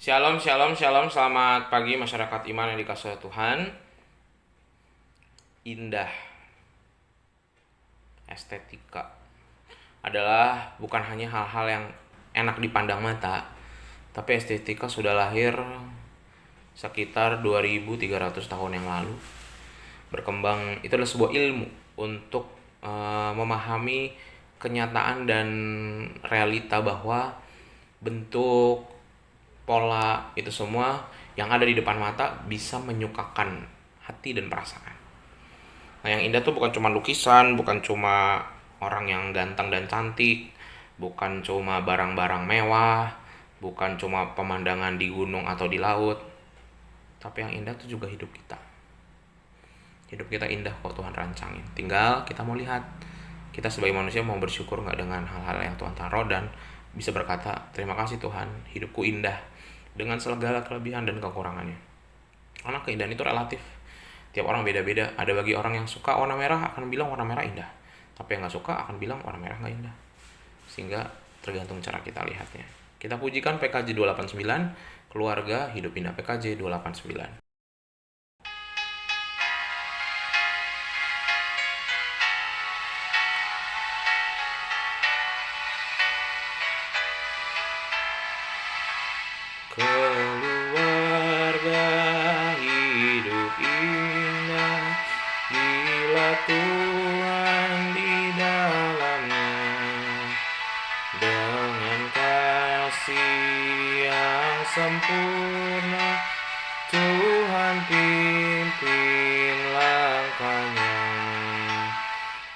Shalom, shalom, shalom. Selamat pagi masyarakat iman yang dikasihi Tuhan. Indah, estetika adalah bukan hanya hal-hal yang enak dipandang mata, tapi estetika sudah lahir sekitar 2300 tahun yang lalu. Berkembang, itu adalah sebuah ilmu untuk memahami kenyataan dan realita bahwa bentuk, pola, itu semua yang ada di depan mata bisa menyukakan hati dan perasaan. Nah, yang indah tuh bukan cuma lukisan, bukan cuma orang yang ganteng dan cantik, bukan cuma barang-barang mewah, bukan cuma pemandangan di gunung atau di laut, tapi yang indah tuh juga hidup kita. Hidup kita indah kok Tuhan rancangin. Tinggal kita mau lihat. Kita sebagai manusia mau bersyukur nggak dengan hal-hal yang Tuhan taruh dan bisa berkata, terima kasih Tuhan, hidupku indah dengan segala kelebihan dan kekurangannya. Karena keindahan itu relatif. Tiap orang beda-beda. Ada bagi orang yang suka warna merah akan bilang warna merah indah. Tapi yang nggak suka akan bilang warna merah nggak indah. Sehingga tergantung cara kita lihatnya. Kita pujikan PKJ 289, keluarga hidup indah PKJ 289. Keluarga hidup indah bila Tuhan di dalamnya, dengan kasih yang sempurna Tuhan pimpin langkahnya.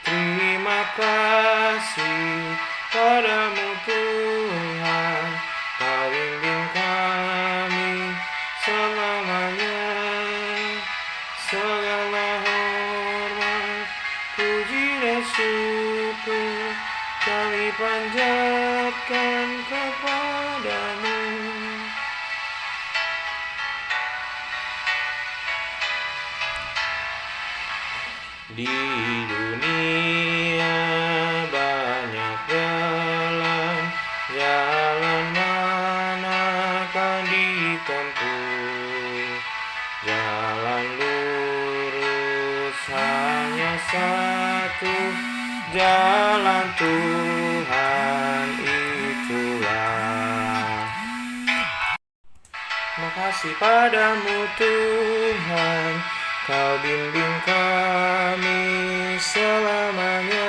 Terima kasih padamu Tuhan, Kau bimbing kami selamanya. Segala hormat, puji dan syukur kami panjatkan kepadamu. Di dunia banyak jalan, jalan manakah ditempuh? Jalan lurus hanya satu, jalan Tuhan itulah. Makasih padamu Tuhan, Kau bimbing kami selamanya.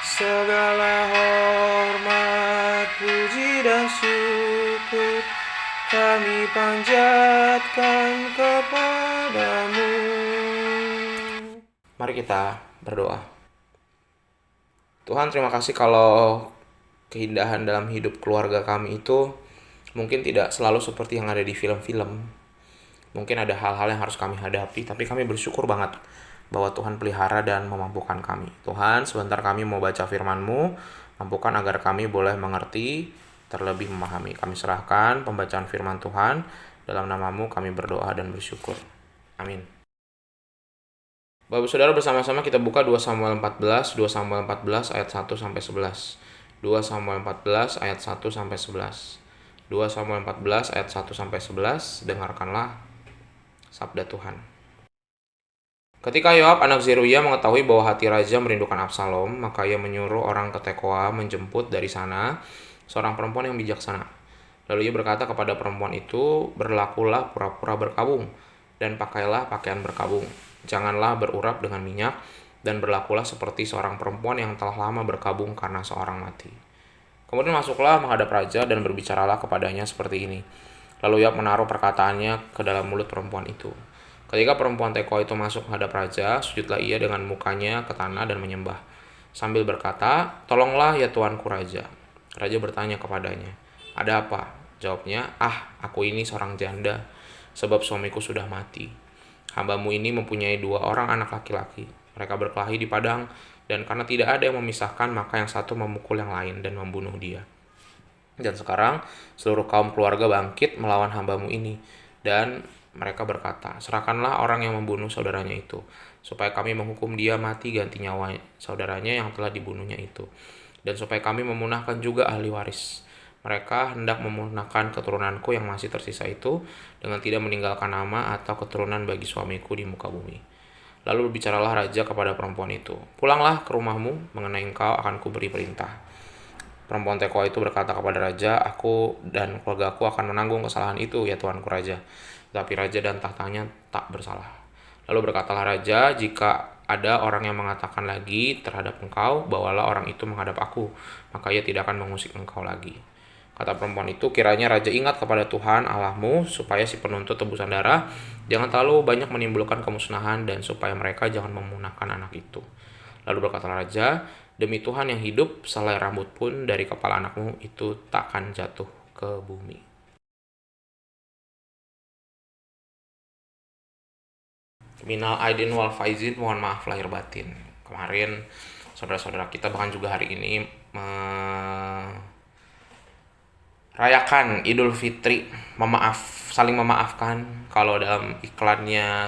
Segala hormat, puji dan syukur kami panjatkan kepadamu. Mari kita berdoa. Tuhan, terima kasih kalau keindahan dalam hidup keluarga kami itu mungkin tidak selalu seperti yang ada di film-film. Mungkin ada hal-hal yang harus kami hadapi, tapi kami bersyukur banget bahwa Tuhan pelihara dan memampukan kami. Tuhan, sebentar kami mau baca firman-Mu, mampukan agar kami boleh mengerti, terlebih memahami. Kami serahkan pembacaan firman Tuhan, dalam nama-Mu kami berdoa dan bersyukur. Amin. Bapak Saudara, bersama-sama kita buka 2 Samuel 14, 2 Samuel 14 ayat 1 sampai 11. 2 Samuel 14 ayat 1 sampai 11. 2 Samuel 14 ayat 1 sampai 11, dengarkanlah sabda Tuhan. Ketika Yoab anak Zeruya mengetahui bahwa hati raja merindukan Absalom, maka ia menyuruh orang ke Tekoa menjemput dari sana seorang perempuan yang bijaksana. Lalu ia berkata kepada perempuan itu, berlakulah pura-pura berkabung, dan pakailah pakaian berkabung. Janganlah berurap dengan minyak, dan berlakulah seperti seorang perempuan yang telah lama berkabung karena seorang mati. Kemudian masuklah menghadap raja dan berbicaralah kepadanya seperti ini. Lalu Yoab menaruh perkataannya ke dalam mulut perempuan itu. Ketika perempuan Tekoa itu masuk menghadap raja, sujudlah ia dengan mukanya ke tanah dan menyembah, sambil berkata, tolonglah ya tuanku raja. Raja bertanya kepadanya, ada apa? Jawabnya, aku ini seorang janda, sebab suamiku sudah mati. Hambamu ini mempunyai 2 orang anak laki-laki. Mereka berkelahi di padang, dan karena tidak ada yang memisahkan, maka yang satu memukul yang lain dan membunuh dia. Dan sekarang seluruh kaum keluarga bangkit melawan hambamu ini. Dan mereka berkata, serahkanlah orang yang membunuh saudaranya itu, supaya kami menghukum dia mati ganti nyawa saudaranya yang telah dibunuhnya itu. Dan supaya kami memunahkan juga ahli waris. Mereka hendak memusnahkan keturunanku yang masih tersisa itu dengan tidak meninggalkan nama atau keturunan bagi suamiku di muka bumi. Lalu berbicaralah raja kepada perempuan itu, pulanglah ke rumahmu, mengenai engkau akan kuberi perintah. Perempuan Tekoa itu berkata kepada raja, aku dan keluargaku akan menanggung kesalahan itu, ya tuanku raja. Tetapi raja dan tahtanya tak bersalah. Lalu berkatalah raja, jika ada orang yang mengatakan lagi terhadap engkau, bawalah orang itu menghadap aku, maka ia tidak akan mengusik engkau lagi. Kata perempuan itu, kiranya raja ingat kepada Tuhan Allahmu, supaya si penuntut tebusan darah jangan terlalu banyak menimbulkan kemusnahan, dan supaya mereka jangan memunahkan anak itu. Lalu berkatalah raja, demi Tuhan yang hidup, selai rambut pun dari kepala anakmu itu takkan jatuh ke bumi. Minal aidin wal faizin, mohon maaf lahir batin. Kemarin saudara-saudara kita bahkan juga hari ini rayakan Idul Fitri, saling memaafkan. Kalau dalam iklannya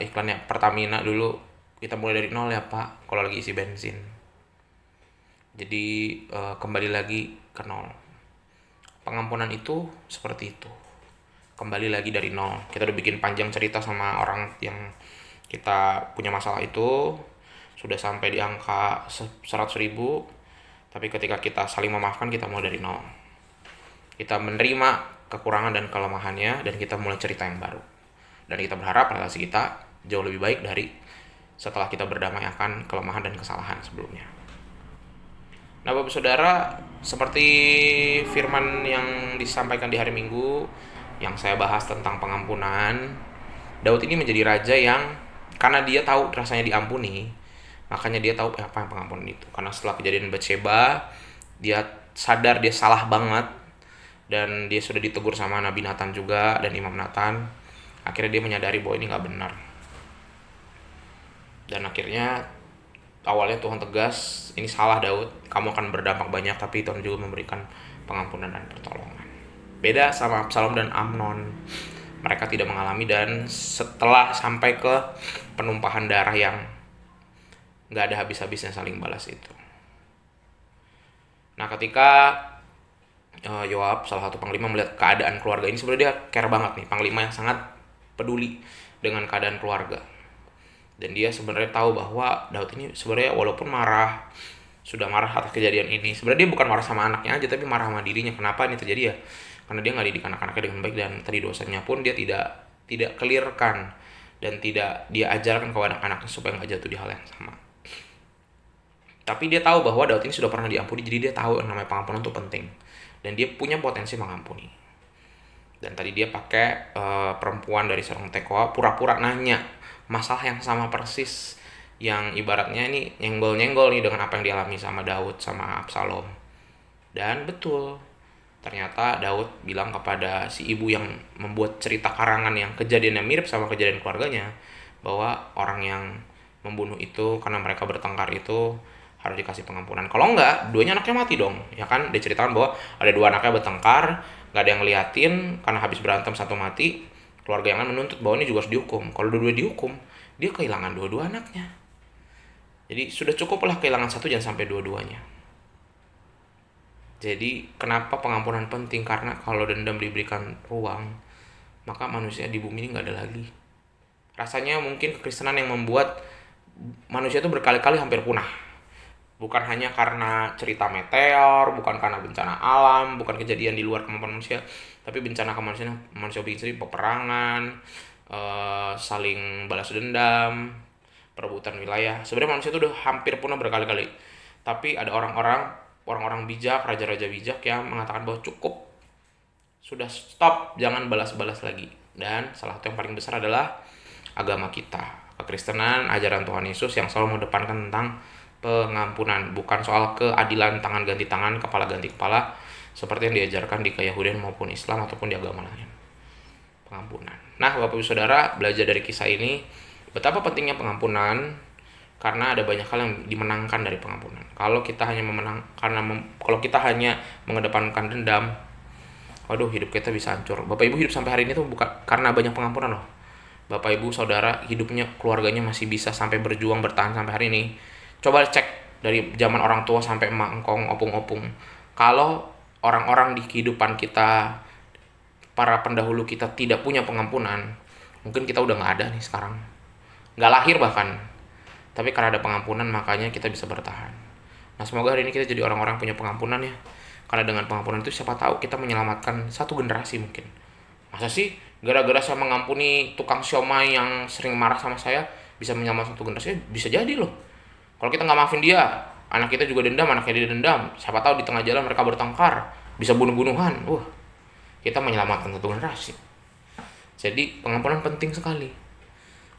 iklannya Pertamina dulu, kita mulai dari nol ya Pak, kalau lagi isi bensin. Jadi kembali lagi ke nol. Pengampunan itu seperti itu, kembali lagi dari nol. Kita udah bikin panjang cerita sama orang yang kita punya masalah itu, sudah sampai di angka 100.000. Tapi ketika kita saling memaafkan, kita mulai dari nol. Kita menerima kekurangan dan kelemahannya, dan kita mulai cerita yang baru. Dan kita berharap relasi kita jauh lebih baik dari setelah kita berdamai akan kelemahan dan kesalahan sebelumnya. Nah Bapak Saudara, seperti firman yang disampaikan di hari Minggu, yang saya bahas tentang pengampunan, Daud ini menjadi raja yang, karena dia tahu rasanya diampuni, makanya dia tahu apa yang pengampunan itu. Karena setelah kejadian Batseba, dia sadar dia salah banget, dan dia sudah ditegur sama Nabi Nathan juga dan Imam Nathan. Akhirnya dia menyadari bahwa ini gak benar. Dan akhirnya awalnya Tuhan tegas, ini salah Daud, kamu akan berdampak banyak, tapi Tuhan juga memberikan pengampunan dan pertolongan. Beda sama Absalom dan Amnon, mereka tidak mengalami, dan setelah sampai ke penumpahan darah yang gak ada habis-habisnya saling balas itu. Nah ketika Yoab, salah satu panglima, melihat keadaan keluarga ini, sebenarnya dia care banget nih, panglima yang sangat peduli dengan keadaan keluarga. Dan dia sebenarnya tahu bahwa Daud ini sebenarnya walaupun sudah marah atas kejadian ini, sebenarnya dia bukan marah sama anaknya aja, tapi marah sama dirinya. Kenapa ini terjadi ya? Karena dia nggak didik anak-anaknya dengan baik, dan tadi dosanya pun dia tidak clearkan dan tidak dia ajarkan kepada anak-anaknya supaya nggak jatuh di hal yang sama. Tapi dia tahu bahwa Daud ini sudah pernah diampuni, jadi dia tahu yang namanya pengampunan itu penting, dan dia punya potensi mengampuni. Dan tadi dia pakai perempuan dari seorang Tekoa pura-pura nanya masalah yang sama persis, yang ibaratnya ini nyenggol-nyenggol nih dengan apa yang dialami sama Daud sama Absalom. Dan betul, ternyata Daud bilang kepada si ibu yang membuat cerita karangan yang kejadiannya mirip sama kejadian keluarganya, bahwa orang yang membunuh itu karena mereka bertengkar itu harus dikasih pengampunan. Kalau enggak, duanya anaknya mati dong, ya kan? Diceritakan bahwa ada dua anaknya bertengkar, nggak ada yang ngeliatin, karena habis berantem satu mati, keluarga yang lain menuntut bahwa ini juga harus dihukum. Kalau dua-dua dihukum, dia kehilangan dua-dua anaknya. Jadi sudah cukuplah kehilangan satu, jangan sampai dua-duanya. Jadi kenapa pengampunan penting? Karena kalau dendam diberikan ruang, maka manusia di bumi ini nggak ada lagi. Rasanya mungkin kekristenan yang membuat manusia itu berkali-kali hampir punah. Bukan hanya karena cerita meteor, bukan karena bencana alam, bukan kejadian di luar kemampuan manusia, tapi bencana kemanusiaan manusia bikin sendiri, peperangan, saling balas dendam, perebutan wilayah. Sebenarnya manusia itu udah hampir punah berkali-kali. Tapi ada orang-orang bijak, raja-raja bijak yang mengatakan bahwa cukup, sudah stop, jangan balas-balas lagi. Dan salah satu yang paling besar adalah agama kita, kekristenan, ajaran Tuhan Yesus yang selalu mengedepankan tentang pengampunan, bukan soal keadilan tangan ganti tangan, kepala ganti kepala, seperti yang diajarkan di Keyahudian maupun Islam ataupun di agama lain. Pengampunan. Nah, Bapak Ibu Saudara, belajar dari kisah ini betapa pentingnya pengampunan, karena ada banyak hal yang dimenangkan dari pengampunan. Kalau kita hanya kalau kita hanya mengedepankan dendam, waduh, hidup kita bisa hancur. Bapak Ibu hidup sampai hari ini tuh bukan karena banyak pengampunan loh. Bapak Ibu Saudara hidupnya, keluarganya masih bisa sampai berjuang bertahan sampai hari ini. Coba cek dari zaman orang tua sampai emak, engkong, opung-opung. Kalau orang-orang di kehidupan kita, para pendahulu kita tidak punya pengampunan, mungkin kita udah nggak ada nih sekarang, nggak lahir bahkan. Tapi karena ada pengampunan, makanya kita bisa bertahan. Nah, semoga hari ini kita jadi orang-orang punya pengampunan ya. Karena dengan pengampunan itu siapa tahu kita menyelamatkan satu generasi mungkin. Masa sih gara-gara saya mengampuni tukang siomay yang sering marah sama saya bisa menyelamatkan satu generasi? Bisa jadi loh. Kalau kita nggak maafin dia, anak kita juga dendam, anaknya dia dendam. Siapa tahu di tengah jalan mereka bertengkar, bisa bunuh-bunuhan. Kita menyelamatkan satu generasi. Jadi pengampunan penting sekali.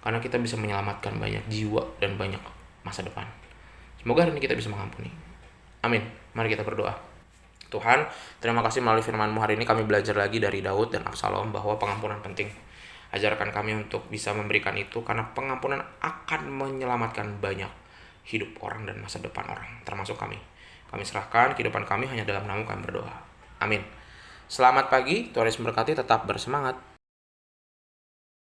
Karena kita bisa menyelamatkan banyak jiwa dan banyak masa depan. Semoga hari ini kita bisa mengampuni. Amin. Mari kita berdoa. Tuhan, terima kasih melalui firman-Mu hari ini kami belajar lagi dari Daud dan Absalom bahwa pengampunan penting. Ajarkan kami untuk bisa memberikan itu karena pengampunan akan menyelamatkan banyak hidup orang dan masa depan orang, termasuk kami. Kami serahkan kehidupan kami hanya dalam nama kami berdoa. Amin. Selamat pagi, Tuhan Yesus memberkati, tetap bersemangat.